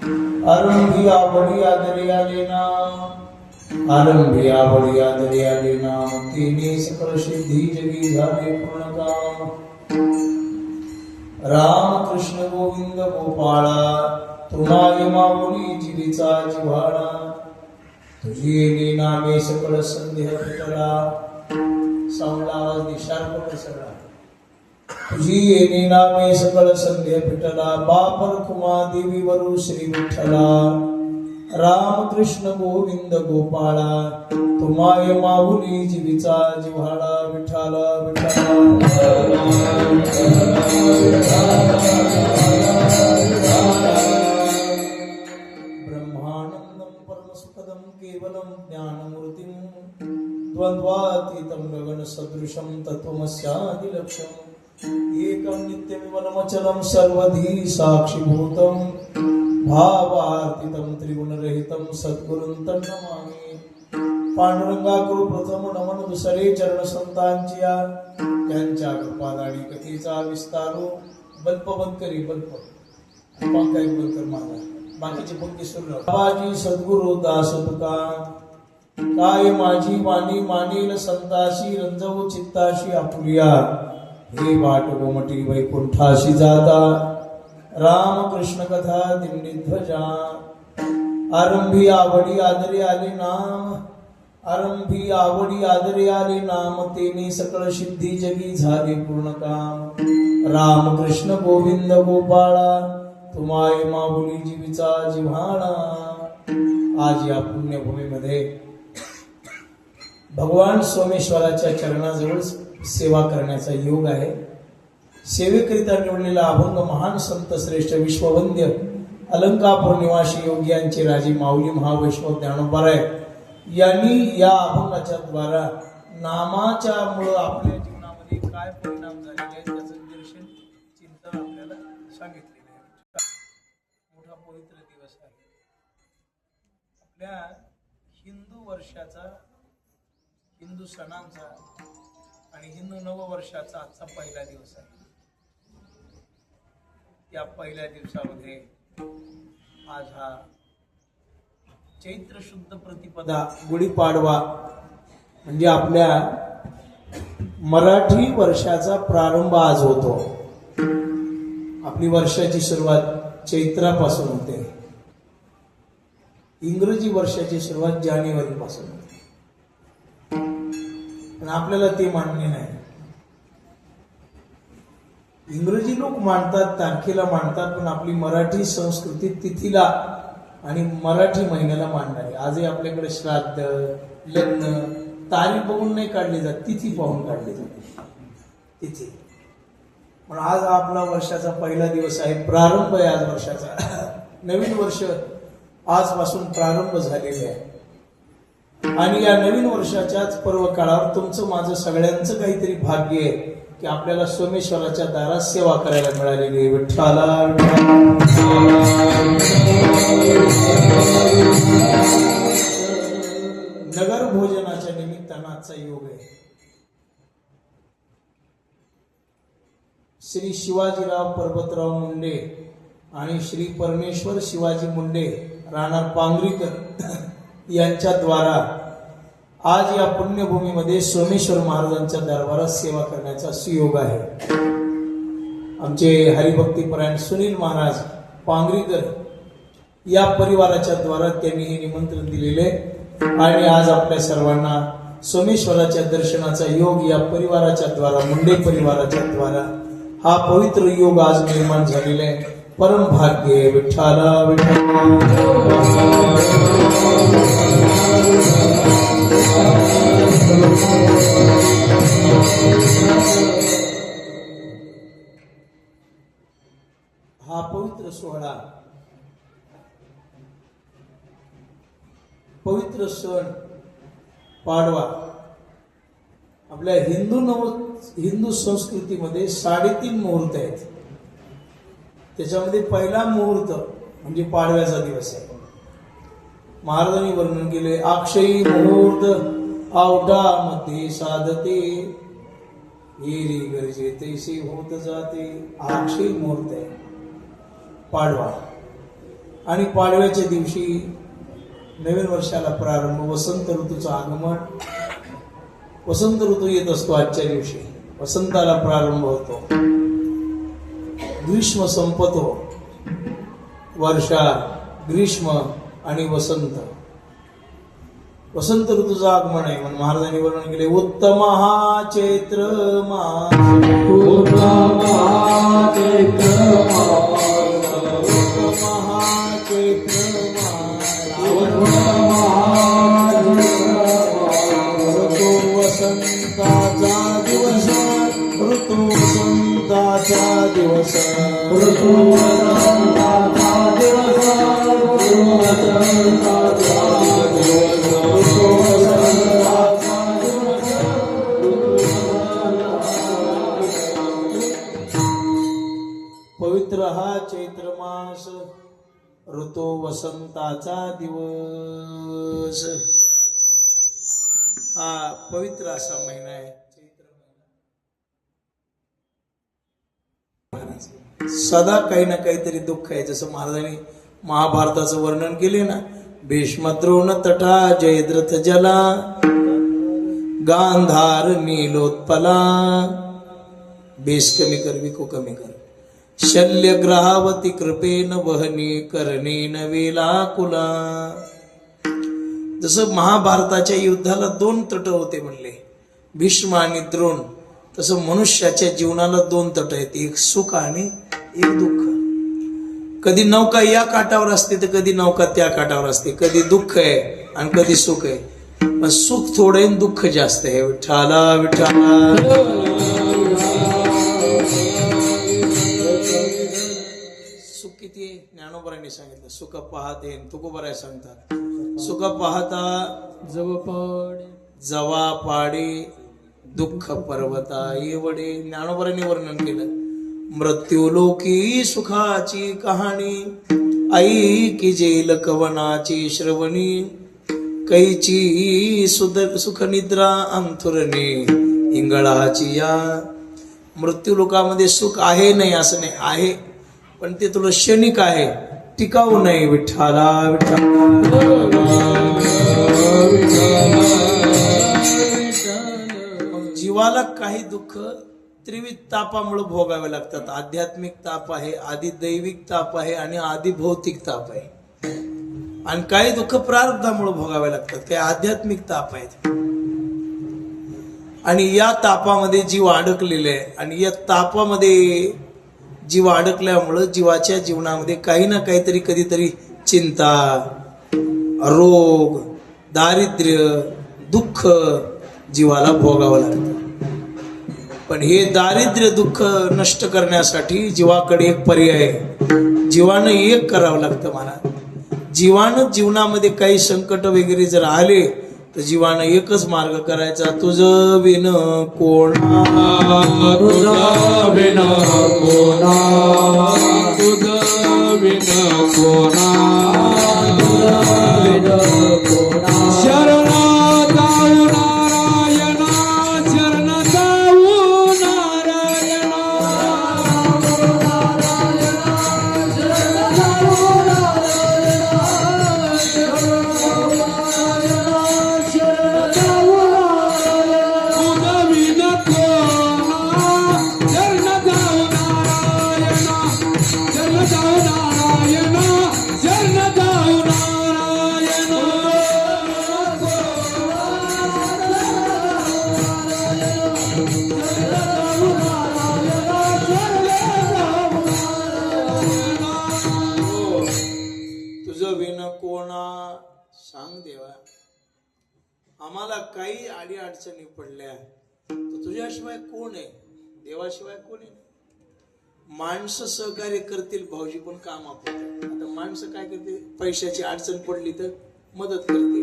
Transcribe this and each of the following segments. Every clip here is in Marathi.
आरंभी आवडी आदरी आले नाम आरंभी आवडी आदरी आले नाम तिने सकळ सिद्धी जगी झाले पूर्ण काम राम कृष्ण गोविंद गोपाळा तुम्हाय माऊली जीवीचा जिव्हाळा तुझी येणे नामे सकळ संदेह फिटला सावला आवाज दिशार पड सगळा तुझी येणे नामे सकळ संदेह फिटला बापर कुमा देवी वरु श्री विठ्ठला राम कृष्ण गोविंद गोपाळा तुम्हाय माऊली जीवीचा जिव्हाळा विठ्ठला ब्रह्मानंदं परमसुखदं केवलं ज्ञानमूर्तिं द्वन्द्वातीतं गगनसदृशं तत्त्वमस्यादिलक्ष्यम् एकं नित्यविमलमचलं सर्वधी साक्षिभूतं भावार्थितं त्रिगुणरहितं सद्गुरुं तन्नमामि पांडुरंगा करू प्रथम नमन दुसरे चरण संतांच्या त्यांच्या कृपादाडी कथेचा विस्तारो बल्प बंद करी बल्प पंखाई बंद कर माझा बाकीचे पंक्ती सुरू बाबाजी सद्गुरु दास तुका काय माझी वाणी मानेल संताशी रंजवू चित्ताशी आपुलिया हे वाट गोमटी वैकुंठाशी जाता राम कृष्ण कथा दिंडी ध्वजा आरंभी आवडी आदरे आले नाम आरंभी आवडी आदरे आले नाम तेने सकळ सिद्धी जगी झाले पूर्ण काम राम कृष्ण गोविंद गोपाळा तुम्हाय माऊली जीवीचा जिव्हाळा आज या पुण्यभूमीमध्ये भगवान सोमेश्वराच्या चरणाजवळ सेवा करण्याचा योग आहे सेवेकरिता निवडलेला अभंग महान संत श्रेष्ठ विश्ववंद्य अलंकापूर निवासी योग्यांचे राजे माऊली महावैष्णव ज्ञानोबाराय यांनी या अभंगाच्या द्वारा नामाच्या मुळे आपल्या जीवनामध्ये काय परिणाम झालेले आहेत त्याचं निदर्शन चिंतन आपल्याला सांगितलेले आहे. मोठा पवित्र दिवस आहे आपल्या हिंदू वर्षाचा हिंदू सणांचा आणि हिंदू नववर्षाचा आजचा पहिला दिवस आहे. या पहिल्या दिवसामध्ये आज हा चैत्र शुद्ध प्रतिपदा गुढीपाडवा म्हणजे आपल्या मराठी वर्षाचा प्रारंभ आज होतो. आपली वर्षाची सुरुवात चैत्रापासून होते. इंग्रजी वर्षाची सुरुवात जानेवारी पासून होते. पण आपल्याला ते मान्य नाही. इंग्रजी लोक मानतात तारखेला मानतात पण आपली मराठी संस्कृती तिथीला आणि मराठी महिन्याला मानणारी. आजही आपल्याकडे श्राद्ध लग्न तारीख बघून नाही काढली जात तिथी पाहून काढली जाते तिथी. पण आज आपला वर्षाचा पहिला दिवस आहे. प्रारंभ आहे आज वर्षाचा. नवीन वर्ष आजपासून प्रारंभ झालेले आहे आणि या नवीन वर्षाच्याच पर्व काळावर तुमचं माझं सगळ्यांचं काहीतरी भाग्य आहे की आपल्याला सोमेश्वराच्या दारात सेवा करायला मिळालेली आहे. विठ्ठला नगर भोजनाच्या निमित्तानं आजचा योग आहे. श्री शिवाजीराव पर्वतराव मुंडे आणि श्री परमेश्वर शिवाजी मुंडे राहणार पांगरीकर यांच्या द्वारा आज या पुण्यभूमीमध्ये सोमेश्वर महाराजांच्या दरबारात सेवा करण्याचा सुयोग आहे. आमचे हरिभक्तीपरायण सुनील महाराज पांगरीकर या परिवाराच्या द्वारा त्यांनी हे निमंत्रण दिलेले आणि आज आपल्या सर्वांना सोमेश्वराच्या दर्शनाचा योग या परिवाराच्या द्वारा मुंडे परिवाराच्या द्वारा हा पवित्र योग आज निर्माण झालेला आहे. परम भाग्य विठ्ठला हा पवित्र सोहळा पवित्र सण पाडवा आपल्या हिंदू संस्कृतीमध्ये 3.5 मुहूर्त आहेत. त्याच्यामध्ये पहिला मुहूर्त म्हणजे पाडव्याचा दिवस आहे. महाराजांनी वर्णन केले अक्षयी मुहूर्त आवडा मध्ये साधते येरी गरजे तैसे होत जाते. अक्षयी मुहूर्त आहे पाडवा. आणि पाडव्याच्या दिवशी नवीन वर्षाला प्रारंभ, वसंत ऋतूचं आगमन. वसंत ऋतू येत असतो आजच्या दिवशी, वसंताला प्रारंभ होतो, ग्रीष्म संपतो. वर्षा, ग्रीष्म आणि वसंत, वसंत ऋतूचं आगमन आहे. म्हणून महाराजांनी वर्णन केले, उत्तम हा चैत्र मास, उत्तम हा चैत्र मास, उत्तम हा चैत्र ऋतू वसंताचा दिवस, ऋतू वसंताचा दिवस, ऋतू वसंताचा दिवस, ऋतू वसंताचा दिवस, ऋतू वसंताचा दिवस. पवित्र हा चैत्र मास, ऋतू वसंताचा दिवस. हा पवित्र असा महिना आहे चैत्र महिना. सदा काही ना काहीतरी दुःख आहे. जसं महाराजांनी महाभारताचं वर्णन केले ना, भीष्म द्रोण तटा जयद्रथ जला, गांधार नीलोत्पला, बेस कमी कर विको कमी कर, शल्य ग्रहावती कृपेन वहनी करणेन वेलाकुला. जसं महाभारताच्या युद्धाला 2 तट होते म्हणले, भीष्म आणि द्रोण, तसं मनुष्याच्या जीवनाला 2 तट आहेत, एक सुख आणि एक दुःख. कधी नौका या काठावर असते तर कधी नौका त्या काठावर असते, कधी दुःख आहे आणि कधी सुख आहे. पण सुख थोडं आहे, दुःख जास्त आहे. विठ्ठला विठ्ठला. सुख किती आहे? ज्ञानोबरांनी सांगितलं, सुख पाहते तुकोबराय सांगतात, सुख पाहता जवा पाडे, दुःख पर्वता एवढे. ज्ञानोबरांनी वर्णन केलं, मृत्यू लोकी सुखाची कहाणी, आई की जेल कवनाची श्रवणी, कैची सुख निद्रा अंथुरणे इंगळाची या. मृत्यू लोकामध्ये सुख आहे नाही असं नाही, आहे, पण ते तुला क्षणिक आहे, टिकाऊ नाही. विठ्ठला विठ्ठला. जीवाला काही दुःख त्रिविध तापामुळे भोगावे लागतात. आध्यात्मिक ताप आहे, आधी दैविक ताप आहे आणि आधी भौतिक ताप आहे. आणि काही दुःख प्रारब्धामुळे भोगावे लागतात, काही आध्यात्मिक ताप आहेत. आणि या तापामध्ये जीव अडकलेले आहे. आणि या तापामध्ये जीव अडकल्यामुळं जीवाच्या जीवनामध्ये काही ना काहीतरी कधीतरी चिंता, रोग, दारिद्र्य, दुःख जीवाला भोगावं लागतं. पण हे दारिद्र्य दुःख नष्ट करण्यासाठी जीवाकडे एक पर्याय आहे. जीवानं एक करावं लागतं. मला जीवानं जीवनामध्ये काही संकट वगैरे जर आले तर जीवानं एकच मार्ग करायचा, तुझं विन कोणा, तुझं विन कोणा, तुझं विन कोणा, तुझं विन कोणा. शरण जाऊ नारायणा, शरण जाऊ नारायणा, शरण जाऊ सांग देवा. आम्हाला काही अडी अडचणी पडल्या तर तुझ्याशिवाय कोण आहे? देवाशिवाय कोण आहे? माणसं सहकार्य करतील भाऊजी, पण काम आपण. आता माणसं काय करते? पैशाची अडचण पडली तर मदत करते.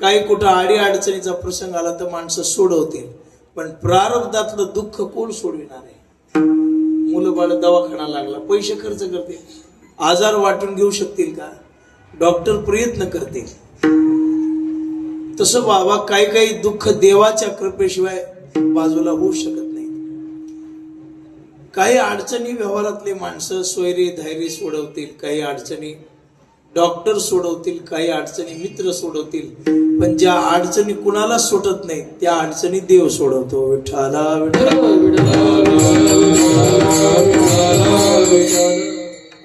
काही कुठं अडी अडचणीचा प्रसंग आला तर माणसं सोडवतील, पण प्रारब्धातलं दुःख कोण सोडविणार आहे? मुलं बाळ दवाखाना लागला, पैसे खर्च करतील, आजार वाटून घेऊ शकतील का? डॉक्टर प्रयत्न करतील. तसं बाबा काही काही दुःख देवाच्या कृपेशिवाय बाजूला होऊ शकत नाही. काही अडचणी व्यवहारातले माणसं सोयरे धैर्य सोडवतील, काही अडचणी डॉक्टर सोडवतील, काही अडचणी मित्र सोडवतील, पण ज्या अडचणी कुणाला सुटत नाही त्या अडचणी देव सोडवतो. विठ्ठला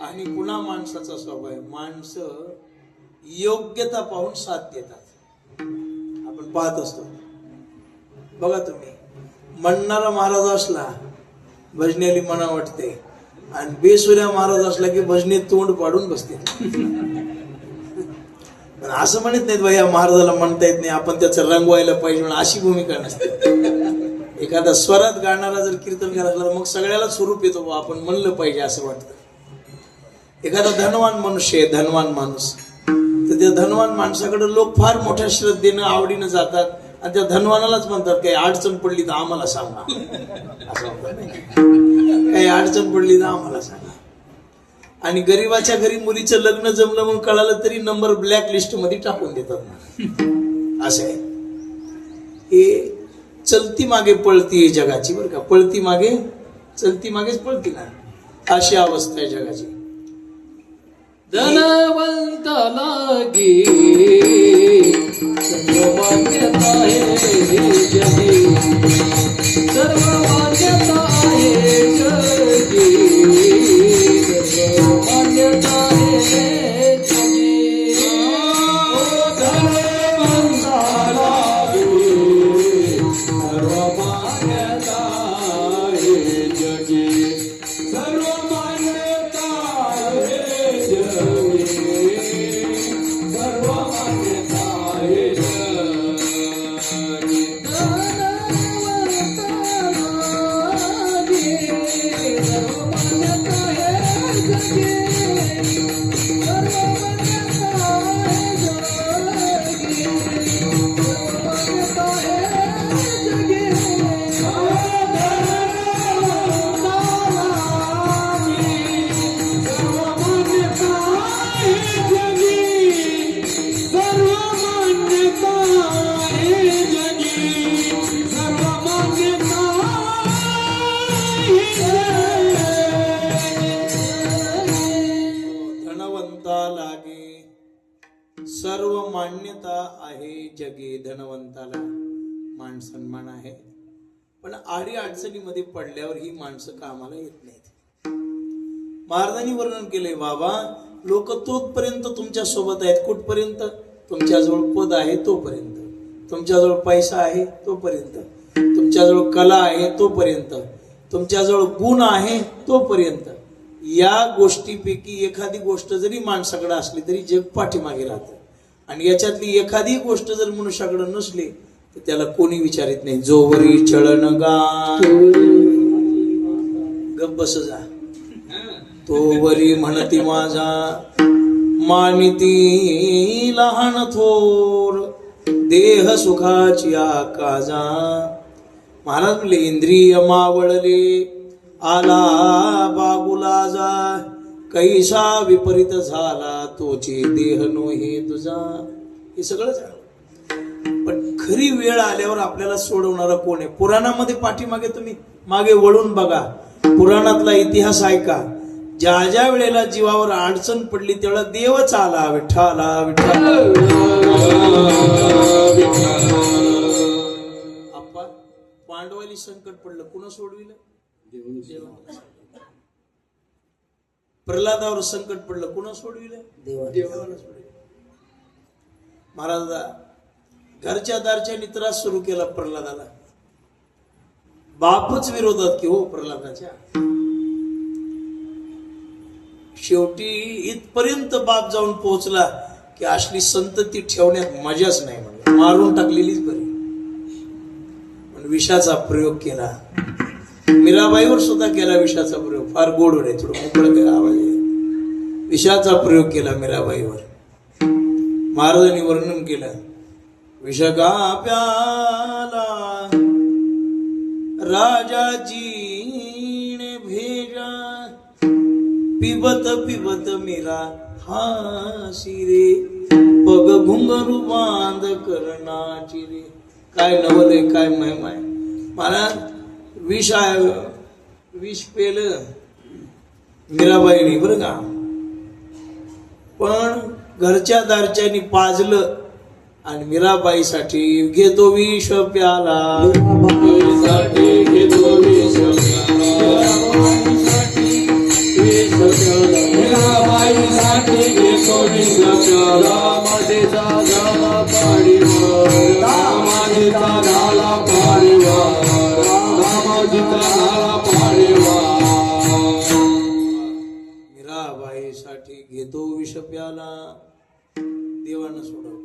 आणि पुन्हा माणसाचा स्वभाव आहे, माणसं योग्यता पाहून साथ देतात. आपण पाहत असतो बघा तुम्ही, म्हणणारा महाराज असला भजनेली मना वाटते, आणि बेसुऱ्या महाराज असला की भजने तोंड पाडून बसते. पण असं म्हणत नाहीत बाई या महाराजाला म्हणता येत नाही, आपण त्याचं रंगवायला पाहिजे म्हणून अशी भूमिका नसते. एखादा स्वरात गाणारा जर कीर्तन करायला मग सगळ्याला स्वरूप येतो, आपण म्हणलं पाहिजे असं वाटतं. एखादा धनवान मनुष्य आहे, धनवान माणूस, तर त्या धनवान माणसाकडे लोक फार मोठ्या श्रद्धेनं आवडीनं जातात आणि त्या धनवानालाच म्हणतात काही अडचण पडली तर आम्हाला सांगा, असं म्हणतात. काही अडचण पडली तर आम्हाला सांगा. आणि गरीबाच्या घरी मुलीचं लग्न जमलं म्हणून कळालं तरी नंबर ब्लॅक लिस्ट मध्ये टाकून देतात. असं आहे, हे चलती मागे पळती आहे जगाची, बरं का. पळती मागे चलती मागेच पळती ना, अशी अवस्था आहे जगाची. धनवंत लागी सर्व मान्यता आहे जगी, सर्व मान्यता आहे जगी, सर्व मान्यता आहे जगी. धनवंत लागी सर्व मान्यता आहे जगी, सर्व मान्यता आहे जगी, सर्व मान्यता आहे जगी. सर्व मान्यता आहे जगी. धनवंताला मान सन्मान आहे, पण आडी अडचणीमध्ये पडल्यावर ही माणसं कामाला येत नाहीत. महाराजांनी वर्णन केले, बाबा लोक तोपर्यंत तुमच्या सोबत आहेत, कुठपर्यंत? तुमच्याजवळ पद आहे तोपर्यंत, तुमच्याजवळ पैसा आहे तोपर्यंत, तुमच्याजवळ कला आहे तोपर्यंत, तुमच्याजवळ गुण आहे तोपर्यंत. या गोष्टीपैकी एखादी गोष्ट जरी माणसाकडे असली तरी जग पाठीमागे राहतं, आणि याच्यातली एखादी गोष्ट जर मनुष्याकडे नसली तर त्याला कोणी विचारित नाही. जोवरी चळण गा गप बस जा, तोवरी म्हणती माझा मानिती लहान थोर, देह सुखाची आकाजा. महाराज म्हणले, इंद्रिय मावळले आला बागुला जा, कैसा विपरीत झाला तोची देह नोहे तुझा. हे सगळंच आहे, पण खरी वेळ आल्यावर आपल्याला सोडवणारा कोण आहे? पुराणामध्ये पाठीमागे तुम्ही मागे वळून बघा, पुराणातला इतिहास ऐका. ज्या ज्या वेळेला जीवावर अडचण पडली त्यावेळेला देवच आला. विठ्ठला विठ्ठला. आप्पा, पांडवाली संकट पडलं, कुणा सोडविलं? देवाला. प्रल्हादावर संकट पडलं, कुणा सोडविलं? देवाला सोडविलं. महाराज घरच्या दारच्या त्रास सुरू केला प्रल्हादाला. बापच विरोधात की हो प्रल्हादाच्या. शेवटी इथपर्यंत बाप जाऊन पोहोचला की असली संतती ठेवण्यात मजाच नाही, म्हणजे मारून टाकलेलीच बरी. पण विषाचा प्रयोग केला, मीराबाईवर सुद्धा केला विषाचा प्रयोग. फार गोड आहे, थोडं मोकळं केला आवाज. विषाचा प्रयोग केला मीराबाईवर. महाराजांनी वर्णन केलं, विष का प्याला राजाजीने भेजा, पिबत पिबत मीरा हासी रे, बग घुंगरू बांध करणाची रे. काय नवल आहे, काय महिमा आहे. महाराज विष विष पेलं मीराबाईने बरं का, पण घरच्या दारच्यानी पाजलं आणि मीराबाईसाठी घेतो विष प्याला. मीराबाईसाठी घेतो विष प्याला. मीराबाईसाठी घेतो विष प्याला. माझेचा झाला पाडीवर, माझेचा झाला पाडीवर, माझेचा झाला पाडीवर. मीराबाईसाठी घेतो विष प्याला. देवानं सोडवलं.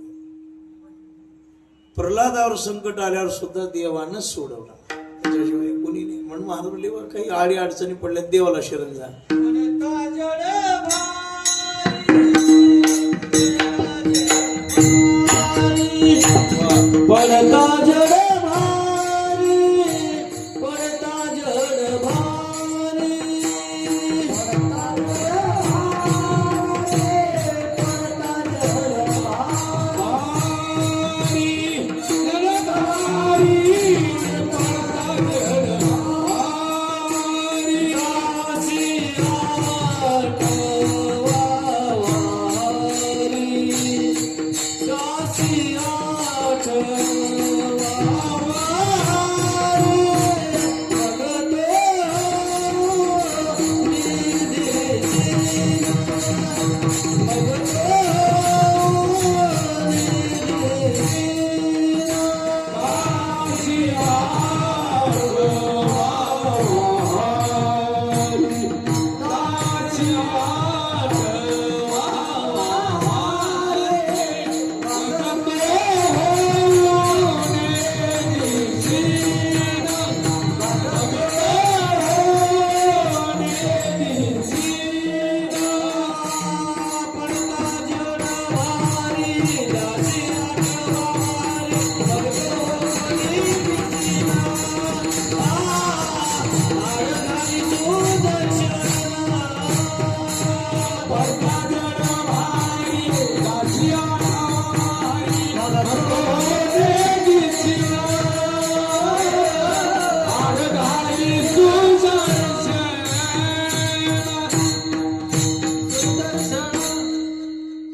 प्रल्हादावर संकट आल्यावर सुद्धा देवानं सोडवला, त्याच्याशिवाय कोणी नाही. म्हणून महाराज म्हणले बा, काही आडी अडचणी पडल्या देवाला शरण जा. पडता जड भारी, पडता जड भारी,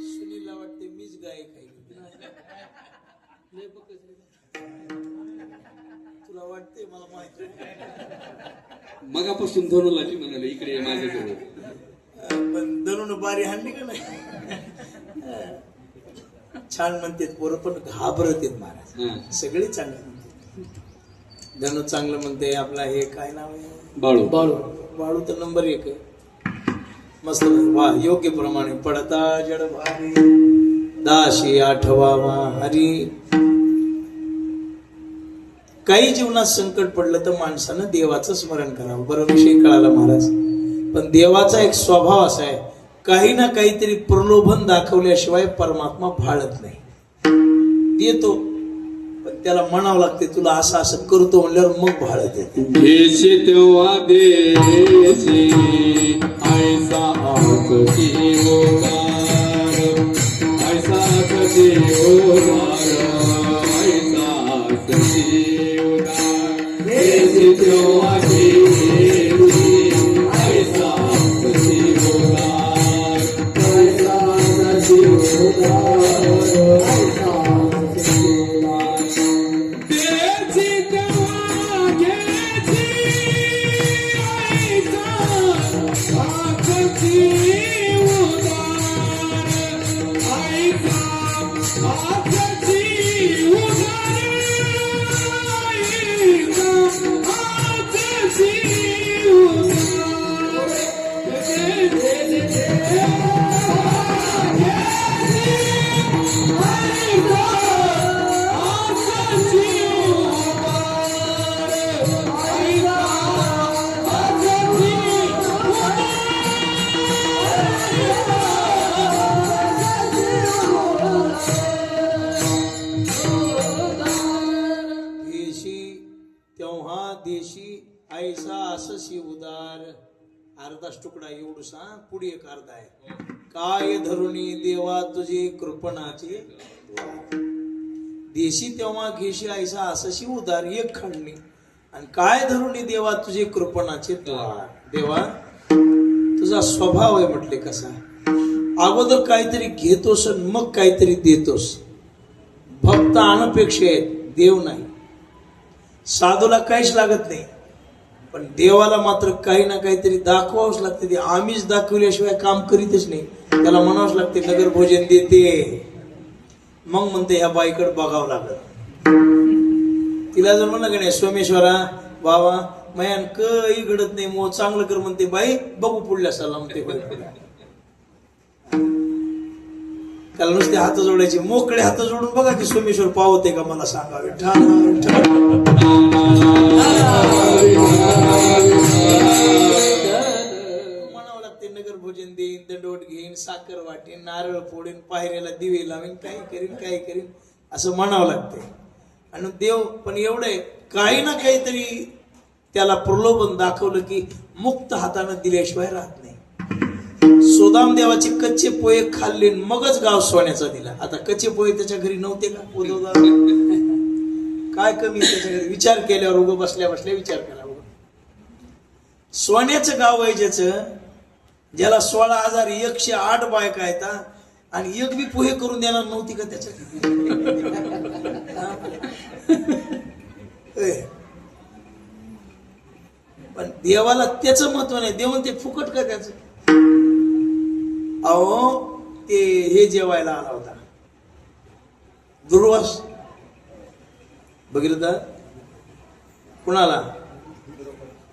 सुनीलला वाटते मीच गाय खायली. तुला वाटते मला माहिती मगापासून धनुलाची म्हणाले इकडे ये माझ्याजवळ. पण धरून बारी हाणली का नाही. छान म्हणते पोरं, पण घाबरत आहेत महाराज. हा. सगळे चांगले म्हणते. धनु चांगलं म्हणते. आपला हे काय नाव आहे, बाळू. बाळू तर नंबर 1 आहे. मस्त वा, योग्य प्रमाणे पडता जड भारी, दाशी आठवावा हरी. काही जीवनात संकट पडलं तर माणसानं देवाचं स्मरण करावं. बरं, विषय कळाला महाराज. पण देवाचा एक स्वभाव असा आहे, काही ना काहीतरी प्रलोभन दाखवल्याशिवाय परमात्मा भाळत नाही. देतो पण त्याला म्हणावं लागते, तुला असं असं करतो म्हणल्यावर मग भाळत येते. देशी तेव्हा देशी ऐसा आकती होणार, ऐसा आकती होणार, ऐसा आकती होणार. देशी तेव्हा देशी ऐसा आकती होणार, ऐसा आकती होणार, ऐसा आकती होणार. देशी तेव्हा घ्यायची ऐसा आकती होणार, ऐसा आकती होणार, ऐसा आकती होणार. देशी तेव्हा देशी ऐसा अससी उदार. अर्धाच तुकडा एवढसा, पुढे एक अर्धा आहे. काय धरुणी देवा तुझे कृपणाचे, देशी तेव्हा घेशी ऐसा असशी उदार. एक खंडणी आणि काय धरून देवा तुझे कृपणाचे द्वार. देवा तुझा स्वभाव आहे म्हटले कसा, अगोदर काहीतरी घेतोस आणि मग काहीतरी देतोस. भक्त अनपेक्षे आहेत, देव नाही. साधूला काहीच लागत नाही, पण देवाला मात्र काही ना काहीतरी दाखवावंच लागते. ते आम्हीच दाखवल्याशिवाय काम करीतच नाही. त्याला म्हणावंच लागते नगर भोजन देते, मग म्हणते ह्या बाईकडे बघावं लागलं. तिला जर म्हणलं की नाही सोमेश्वरा बाबा मयान काही घडत नाही, मग चांगलं कर म्हणते बाई, बघू पुढल्या साला म्हणते. त्याला नुसते हात जोडायचे, मोकळे हात जोडून बघा की सोमेश्वर पावते का मला सांगा. म्हणावं लागते नगर भोजन देईन, दंडवट घेईन, साखर वाटेन, नारळ फोडेन, पायऱ्याला दिवे लावीन, काय करीन असं म्हणावं लागते. आणि देव पण एवढंय, काही ना काहीतरी त्याला प्रलोभन दाखवलं की मुक्त हाताने दिल्याशिवाय राहत नाही. सुदाम देवाचे कच्चे पोहे खाल्ले मगच गाव सोन्याचा दिला. आता कच्चे पोहे त्याच्या घरी नव्हते का? उदोदा काय कमी त्याच्या घरी? विचार केल्यावर उगं बसल्या विचार केला. सोन्याचं गाव आहे ज्याला 16,108 बायका आहेत आणि एक बी पोहे करून देणार नव्हती का त्याच्या? पण देवाला त्याचं महत्व नाही. देव ते फुकट का त्याचं? अहो ते हे जेवायला आला होता दुर्वास, बघितलं तर कुणाला?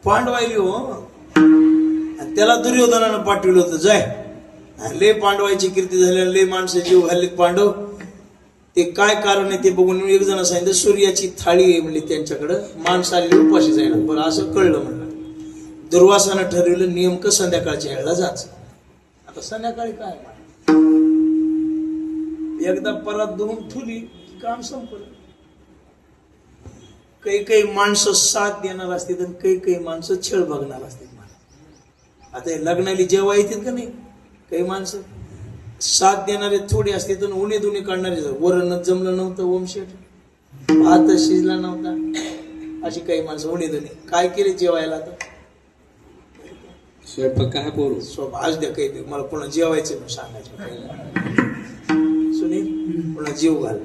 पांडवायली हो. आणि त्याला दुर्योधनानं पाठवलं होतं, जाय लय पांडवायची कीर्ती झाली, लय माणसं जीव घाललेत पांडव. ते काय कारण आहे ते बघून एक जण सांगितलं सूर्याची थाळी आहे म्हणली त्यांच्याकडं, माणसं आलेली उपाशी जायला. बरं असं कळलं म्हणलं. दुर्वासानं ठरवलं नेमकं संध्याकाळच्या वेळेला जायचं. आता संध्याकाळी काय एकदा परत धुवून ठुली काम संपलं. काही माणसं साथ देणार असतील आणि काही माणसं छळ बघणार असतील. आता हे लग्नाली जेव्हा येतील का नाही, काही माणसं साथ देणारे थोडे असते तर उणे दुणे काढणारे. वरणच जमलं नव्हतं, ओमशेठ भात शिजला नव्हता, अशी काही माणसं उणे दुणे काय केले जेवायला. आता स्वयंपाक काय बोलू आज द्या काही मला पुन्हा जेवायचं म्हणून सांगायचं. सुनील पुन्हा जेव घाल,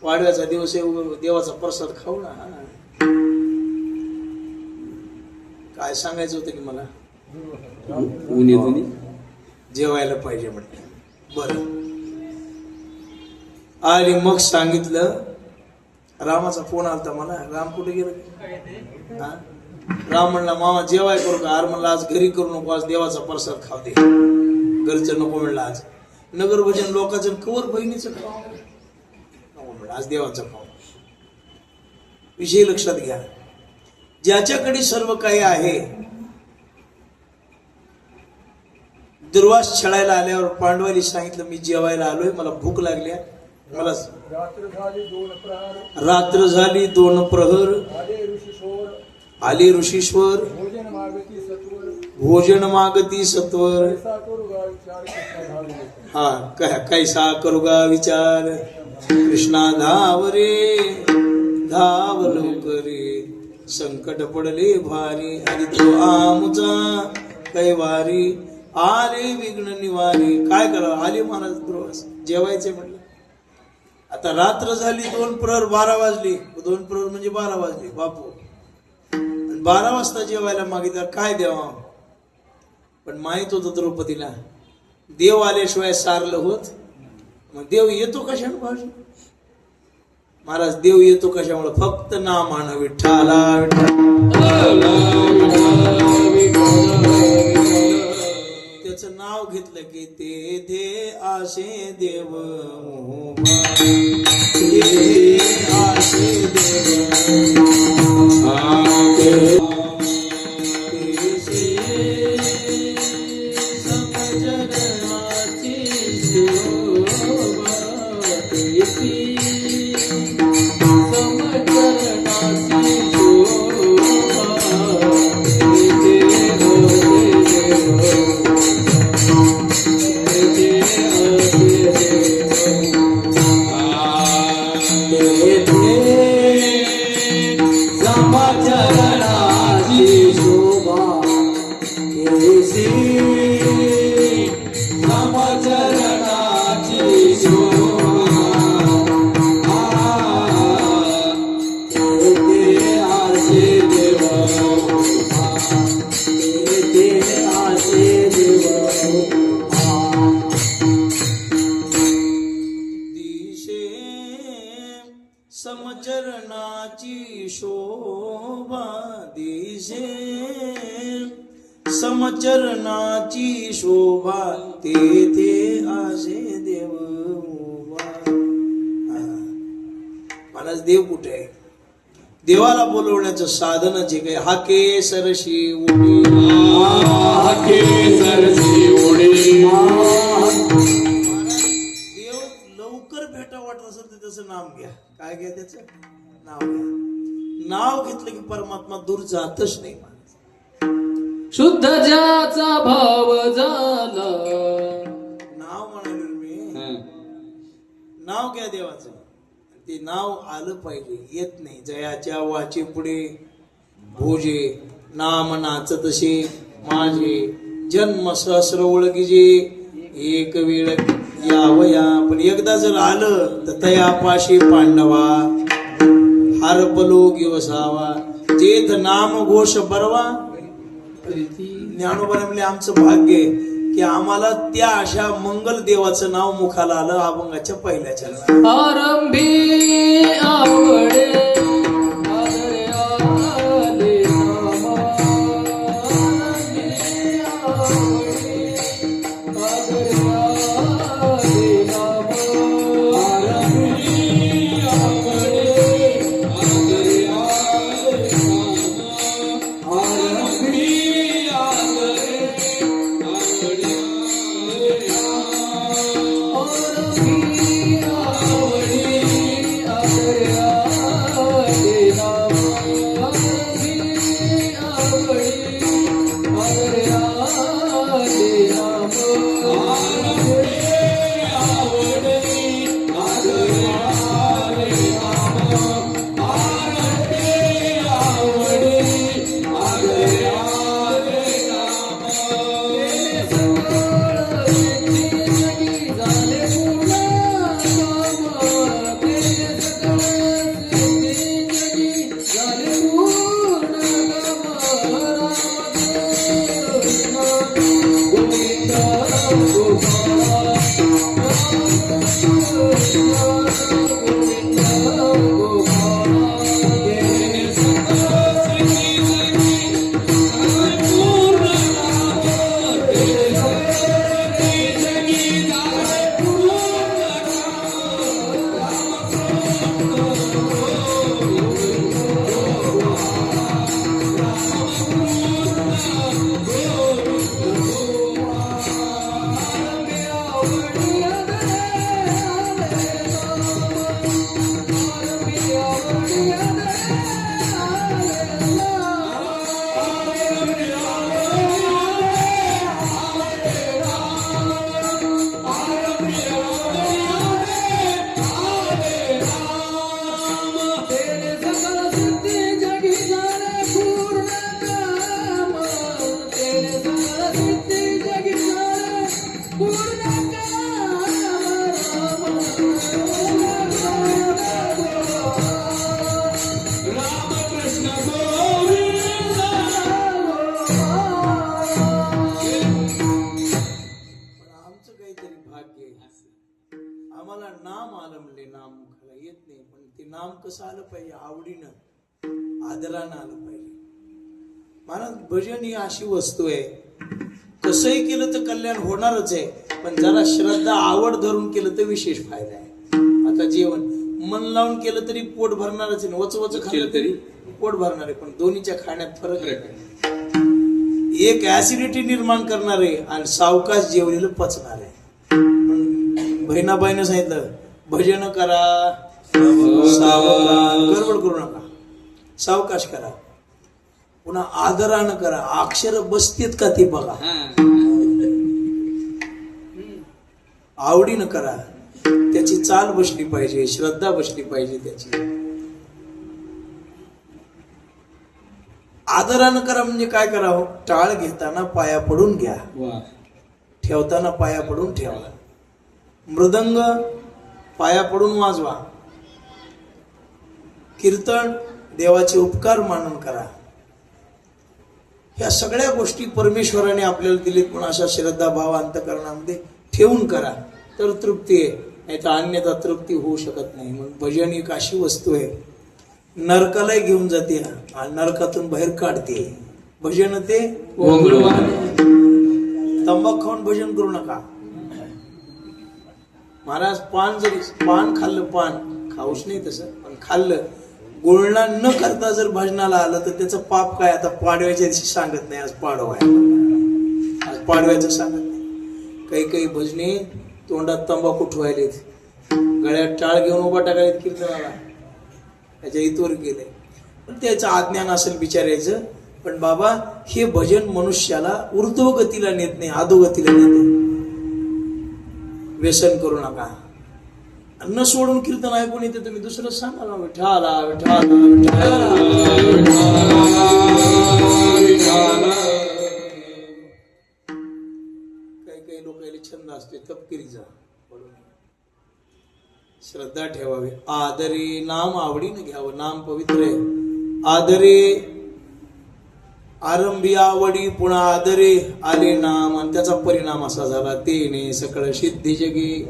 वाढव्याचा दिवस देवाचा प्रसाद खाऊ ना. काय सांगायचं होतं की मला जेवायला पाहिजे म्हटलं. बरं आणि मग सांगितलं. रामाचा फोन आलता मला. राम कुठे गेला? राम म्हणला मामा जेवाय करू का? आर म्हणला आज घरी करू नको, आज देवाचा प्रसाद खाऊ दे. घरचं नको म्हणलं, आज नगर भजन लोकांचं कवर बहिणीचं खाऊ म्हणलं, आज देवाचं खाऊ. विषय लक्षात घ्या, ज्याच्याकडे सर्व काही आहे. दुर्वास छळायला आल्यावर पांडवांनी सांगितलं मी जेवायला आलोय, मला भूक लागल्या. मला रात्र झाली 2 प्रहर, आले ऋषीश्वर, भोजन मागती सत्वर. हा कैसा करुगा विचार, कृष्णा धाव रे धाव लवकरे, संकट पडले भारी, आणि तो आमुचा कैवारी, आले विघ्न निवारी. काय करावं? आले महाराज दुर्वास जेवायचे म्हटलं. आता रात्र झाली 2 प्रहर, 12 वाजली. 2 प्रहर म्हणजे 12 वाजले बापू. 12 वाजता जेवायला मागितलं, काय द्यावा? पण माहित होतं द्रौपदीला देव आल्याशिवाय सारलं होत. मग देव येतो कशाने भाषण? महाराज देव येतो कशामुळे? फक्त नामानं विठ्ठला. त्याचं नाव घेतलं की ते दे आशे देव, आशे देव. Come चरणाची शोभा ते आसे देव ते आसे देव दिशे समचरणाची शोभा दिशे समचरणाची शोभा तेथे आशे देव उभा. मानस देव कुठे आहे? देवाला बोलवण्याचं साधनच आहे काय? हाके सरशी उडी हाके सरसी उडी देव लवकर भेटा वाटत असेल तर त्याचं नाम घ्या. काय घ्या त्याचं नाव घ्या. नाव घेतलं की परमात्मा दूर जातच नाही. शुद्ध ज्याचा भाव झाला नाव म्हणालो मी. नाव घ्या देवाचं. ते नाव आलं पाहिजे. येत नाही. जयाच्या वाचे पुढे भोजे नाम नाचतसे माझे जन्म सहस्र ओळखीजे एक वेळ यावया. पण एकदा जर आलं तर तयापाशी पांडवा हरपलो गिवसावा जेथ नाम घोष बरवा. ज्ञानोबा म्हणले आमचं भाग्य आहे की आम्हाला त्या अशा मंगल देवाचं नाव मुखाला आलं अभंगाच्या पहिल्या चरणात. आरंभी आवडे आदरे आले नाम आरंभी आवडे आदरे आले नाम आरंभी आवडे आदरे आले नाम आरंभी आम्हाला नाम आलं म्हणले. नाम मुखाला येत नाही पण ते नाम कसं आलं पाहिजे? आवडीनं आदरानं आलं पाहिजे. महाराज भजन ही अशी वस्तू आहे कसंही केलं तर कल्याण होणारच आहे. पण जरा श्रद्धा आवड धरून केलं तर विशेष फायदा आहे. आता जेवण मन लावून केलं तरी पोट भरणारच आहे. वच खाल्लं तरी पोट भरणार आहे. पण दोन्हीच्या खाण्यात फरक आहे. एक ऍसिडिटी निर्माण करणार आहे आणि सावकाश जेवलेलं पचणार आहे. बहिणाबाईनं सांगितलं भजन करा सावकाश, गडबड करू नका, सावकाश करा, पुन्हा आदरानं करा. अक्षर बसतेत का ते बघा, आवडीनं करा. त्याची चाल बसली पाहिजे, श्रद्धा बसली पाहिजे त्याची. आदरानं करा म्हणजे काय करावं? टाळ घेताना पाया पडून घ्या. ठेवताना पाया पडून ठेवा. मृदंग पाया पडून वाजवा. कीर्तन देवाचे उपकार मानून करा. ह्या सगळ्या गोष्टी परमेश्वराने आपल्याला दिलेत म्हणून अशा श्रद्धा भाव अंतकरणामध्ये ठेवून करा तर तृप्ती आहे. नाही तर अन्यथा तृप्ती होऊ शकत नाही. म्हणून भजन एक अशी वस्तू आहे नरकालाही घेऊन जाते आणि नरकातून बाहेर काढते. भजन ते तंबाखू खाऊन भजन करू नका. महाराज पान खाल्लं, पान खाऊच नाही तसं, पण खाल्लं गुळणा न करता जर भजनाला आलं तर त्याचं पाप काय. आता पाडव्याच्या दिवशी सांगत नाही, आज पाडवा आहे, आज पाडव्याचं सांगत नाही. काही काही भजने तोंडात तंबाखू ठेवायलेत, गळ्यात टाळ घेऊन उभा टाकायलेत कीर्तनाला, त्याच्या इतवर गेले. पण त्याचं अज्ञान असेल बिचारायचं. पण बाबा हे भजन मनुष्याला ऊर्ध्वगतीला नेत नाही, अधोगतीला नेते. व्यसन करू नका. न सोडून कीर्तन ऐकून येते तुम्ही दुसरं सांगा ना, विठाला विठाला काही काही लोकांना छंद असते तपकिरीचा. श्रद्धा ठेवावी. आदरे नाम आवडीनं घ्यावं. नाम पवित्र आहे. आदरे आरंभी आवडी पुन्हा आदरे आले नाम. आणि त्याचा परिणाम असा झाला तेने सकळ सिद्धी जगी.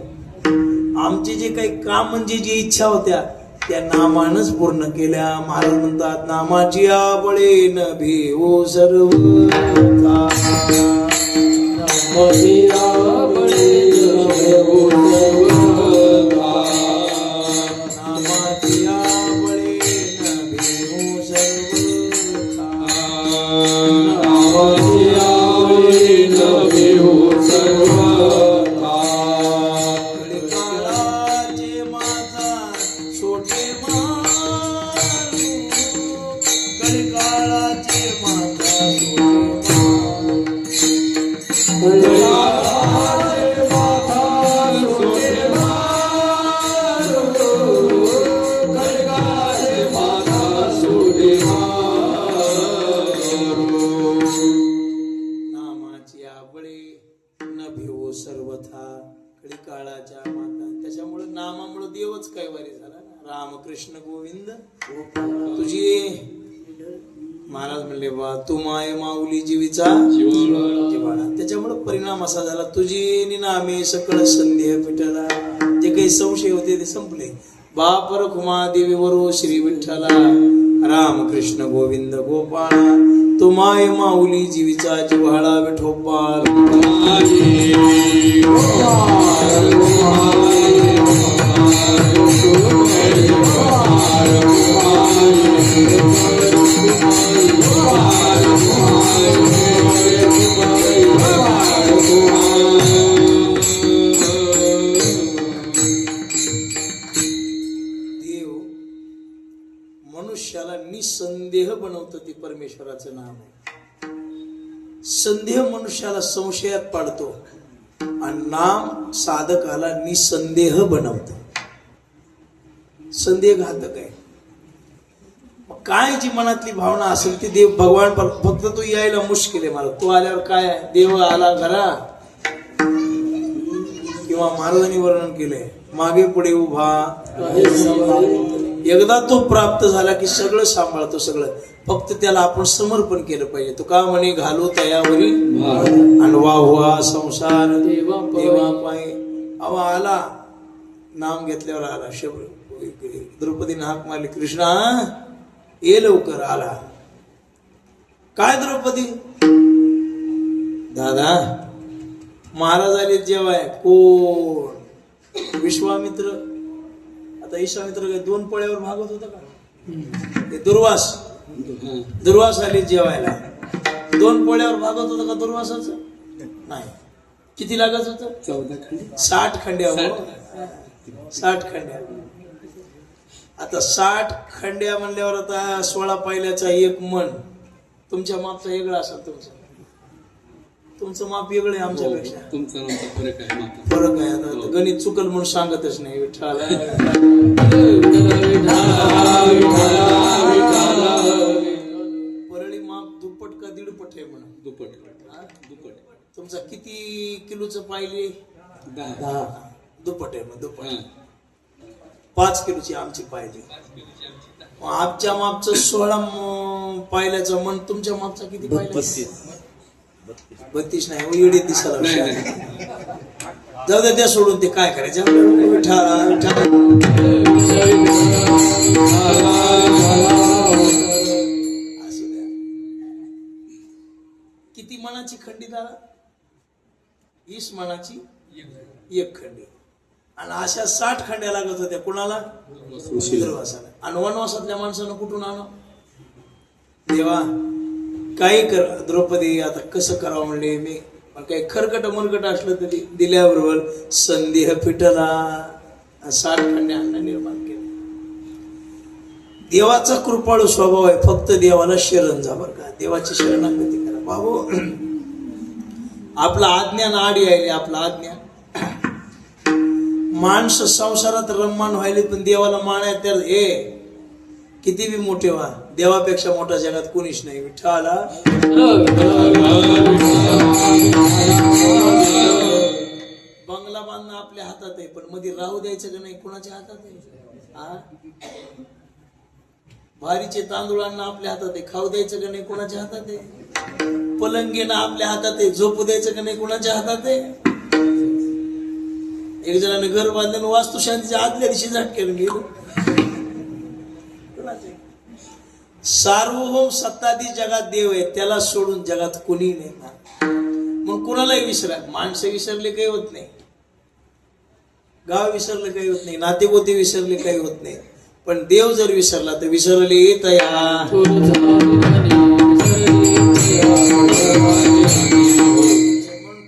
आमचे जे काही काम म्हणजे जी इच्छा होत्या त्या नामानच पूर्ण केल्या. महाराज म्हणतात नामाची आवळे न भिवो सर्व त्याच्यामुळे नामामुळे देवच कैवारी झाला. रामकृष्ण गोविंद तुझी. महाराज म्हणले बा तू माय माऊली जीवीचा जिव्हाळा. त्याच्यामुळे परिणाम असा झाला तुझी निनामे सकळ संदेह पिठला. जे काही संशय होते ते संपले. बापर खुमा देवी वरो श्री विठ्ठला. रामकृष्ण गोविंद गोपाळा. तो माय माऊली जीवीचा जिव्हाळा विठोबाल. मनुष्याला निसंदेह बनवतं ते परमेश्वराचं नाम आहे. संदेह मनुष्याला संशयात पाडतो आणि नाम साधकाला निसंदेह बनवतं. संदेह घातक आहे. काय जी मनातली भावना असेल ती देव भगवान फक्त तो यायला मुश्किल आहे. मला तो आल्यावर काय आहे, देव आला घरा किंवा महाराजांनी वर्णन केलंय मागे पुढे उभा. एकदा तो प्राप्त झाला की सगळं सांभाळतो सगळं. फक्त त्याला आपण समर्पण केलं पाहिजे. तो का म्हणे घालू तयावरी आणि वाहुआ संसार देवा पाय. अवा आला नाम घेतल्यावर आला. द्रौपदीने हाक मारली कृष्णा ये लवकर. आला. काय द्रौपदी दादा महाराज आले जेवाय. कोण विश्वामित्र. आता विश्वामित्र काय दोन पळ्यावर भागवत होता का. ते दुर्वास आले जेवायला. दोन पोळ्यावर भागवत होतं का दुर्वासाचं. नाही. किती लागत होतं 60 खंड्या. 60 खंड्या. आता 60 खंड्या म्हणल्यावर आता 16 पायल्याचा एक मन. तुमच्या मापचा वेगळा असेल. तुमचं माप वेगळं आहे आमच्यापेक्षा. फरक आहे. आता गणित चुकल म्हणून सांगतच नाही. विठ्ठला परळी माप दुप्पट का दीडपट आहे म्हणून. दुप्पट. तुमचा किती किलोचं पाहिले? 10. दुप्पट आहे, मग दुप्पट 5 किलोची आमची पाहिली. आमच्या मापचं 16 पाहिल्याचं मन, तुमच्या मापचा किती पाहिलं? 32 नाही, येडे दिसायला हुशार. जाऊ दे, त्या सोडून ते काय करायचं आपल्याला. विठ्ठला, विठ्ठला. असू द्या. किती मनाची खंडी दादा? 20 मनाची 1 खंडी. आणि अशा 60 खंड्या लागत होत्या कुणाला? दुर्वासाला. आणि वनवासातल्या माणसानं कुठून आणा? देवा काही कर. द्रौपदी आता कसं करावं म्हणले मी, पण काही खरकट मरकट असलं तरी दिल्याबरोबर संदेह फिटला. 60 खंड्या अन्न निर्माण केले. देवाचा कृपाळू स्वभाव आहे. फक्त देवाला शरण जा बरं का. देवाची शरणागती करा बाबू. आपला अज्ञान आडी आहे. आपला अज्ञान. माणसं संसारात रममान व्हायले, पण देवाला मानाय तर हे किती बी मोठे व्हा, देवापेक्षा मोठा जगात कोणीच नाही. विठ्ठला बंगला बांधणं आपल्या हातात आहे, पण मध्ये राहू द्यायचं का नाही कोणाच्या हातात आहे? भारीचे तांदूळ आणणं आपल्या हातात आहे, खाऊ द्यायचं का नाही कोणाच्या हातात आहे? पलंग घेणं आपल्या हातात आहे, झोपू द्यायचं का नाही कोणाच्या हातात आहे? एक जणांनी घर बांधलं, वास्तुशांतीच्या आदल्या दिवशी झटक्यानं गेलो. सार्वभौम सत्ताधी जगात देव आहे, त्याला सोडून जगात कोणी नाही. मग कुणालाही विसरा. माणसं विसरले काही होत नाही, गाव विसरले काही होत नाही, नातेगोते विसरले काही होत नाही, पण देव जर विसरला तर विसरले येत या. म्हणून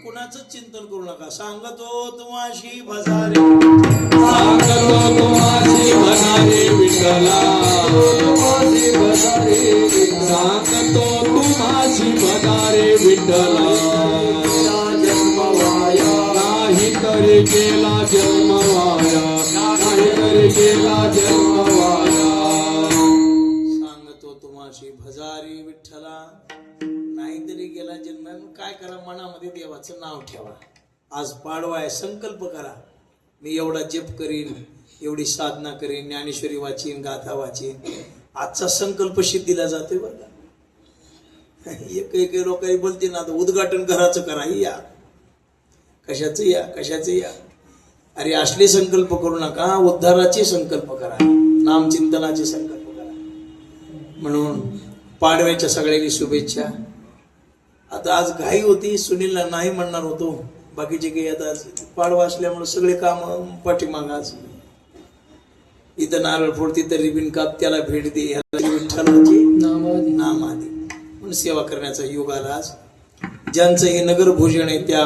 कुणाचं चिंतन करू नका. सांगतो तुम्हाशी भजारे, सांगतो तुम्हासी भजारे विठ्ठला, सांगतो तुम्हासी भजारे विठ्ठला. नाही तरी गेला जन्म वाया, नाही तरी गेला जन्म वाया. सांगतो तुम्हाशी भजारी विठ्ठला, नाहीतरी गेला जन्म. काय करा, मनामध्ये देवाचं नाव ठेवा. आज पाडवा आहे, संकल्प करा. मी एवढा जप करीन, एवढी साधना करीन, ज्ञानेश्वरी वाचीन, गाथा वाचीन. आजचा संकल्प सिद्धीला जातोय बरं का. एक लोक बोलते ना, आता उद्घाटन घराचं करा. या कशाचं या, कशाचं या. अरे असले संकल्प करू नका, उद्धाराचे संकल्प करा, नामचिंतनाचे संकल्प करा. म्हणून पाडव्याच्या सगळ्यांनी शुभेच्छा. आता आज घाई होती, सुनीलला नाही म्हणणार होतो, बाकीचे काही आता पाडवा असल्यामुळे सगळे काम पाठीमाग. आज इथं नारळ फोड, तिथं रिबिन काप, त्याला भेट दे, विठ्ठलाची नामादी म्हणून सेवा करण्याचा योग आला आज. ज्यांचं हे नगर भोजन आहे त्या